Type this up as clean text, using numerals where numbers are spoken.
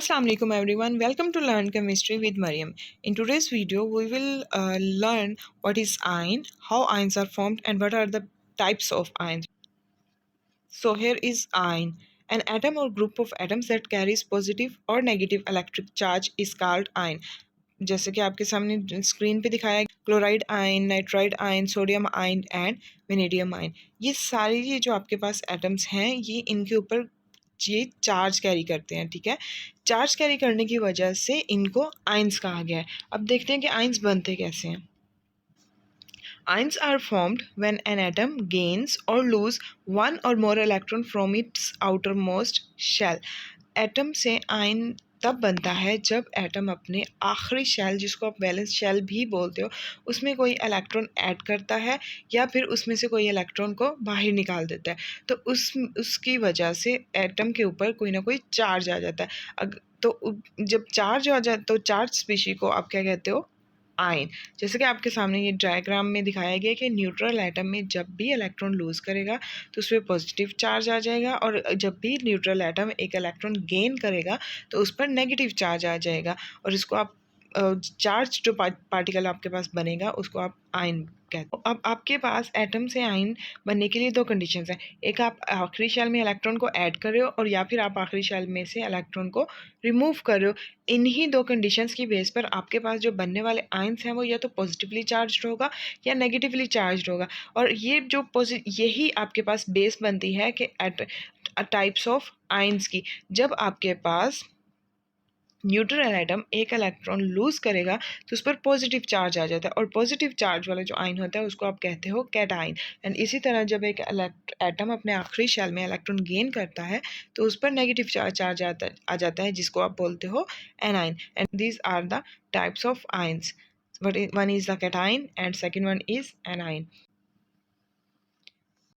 Assalamu alaikum everyone. Welcome to Learn Chemistry with Mariam. In today's video, we will learn what is ion, how ions are formed, and what are the types of ions. So here is ion. An atom or group of atoms that carries positive or negative electric charge is called ion. जैसे कि आपके सामने screen पे दिखाया chloride ion, nitride ion, sodium ion and vanadium ion, ये सारी ये जो आपके पास एटम्स हैं ये इनके ऊपर ये चार्ज कैरी करते हैं। ठीक है, चार्ज कैरी करने की वजह से इनको आयंस कहा गया है। अब देखते हैं कि आयंस बनते कैसे हैं। Ions are formed when an atom gains or lose one or more electron from its outermost shell. Atom से आयन तब बनता है जब एटम अपने आखिरी शेल, जिसको आप वैलेंस शेल भी बोलते हो, उसमें कोई इलेक्ट्रॉन ऐड करता है या फिर उसमें से कोई इलेक्ट्रॉन को बाहर निकाल देता है। तो उसकी वजह से एटम के ऊपर कोई ना कोई चार्ज आ जाता है। तो जब चार्ज आ जाए तो चार्ज स्पीशी को आप क्या कहते हो? आयन। जैसे कि आपके सामने ये डायग्राम में दिखाया गया कि न्यूट्रल एटम में जब भी इलेक्ट्रॉन लूज़ करेगा तो उसमें पॉजिटिव चार्ज आ जाएगा, और जब भी न्यूट्रल एटम एक इलेक्ट्रॉन गेन करेगा तो उस पर नेगेटिव चार्ज आ जाएगा, और इसको आप चार्ज जो पार्टिकल आपके पास बनेगा उसको आप आयन कहते हो। अब आपके पास एटम से आयन बनने के लिए दो कंडीशंस हैं। एक, आप आखिरी शेल में इलेक्ट्रॉन को ऐड कर रहे हो, और या फिर आप आखिरी शेल में से इलेक्ट्रॉन को रिमूव कर रहे हो। इन्हीं दो कंडीशंस की बेस पर आपके पास जो बनने वाले आयंस हैं वो या तो पॉजिटिवली चार्ज होगा या नेगेटिवली चार्ज होगा। और ये जो यही आपके पास बेस बनती है कि टाइप्स ऑफ आयंस की। जब आपके पास न्यूट्रल एटम एक इलेक्ट्रॉन लूज करेगा तो उस पर पॉजिटिव चार्ज आ जाता है, और पॉजिटिव चार्ज वाला जो आयन होता है उसको आप कहते हो कैटायन। एंड इसी तरह जब एक एटम अपने आखिरी शेल में इलेक्ट्रॉन गेन करता है तो उस पर नेगेटिव चार्ज आ जाता है, जिसको आप बोलते हो anion. And these are the types of ions. One is the cation and second one is anion.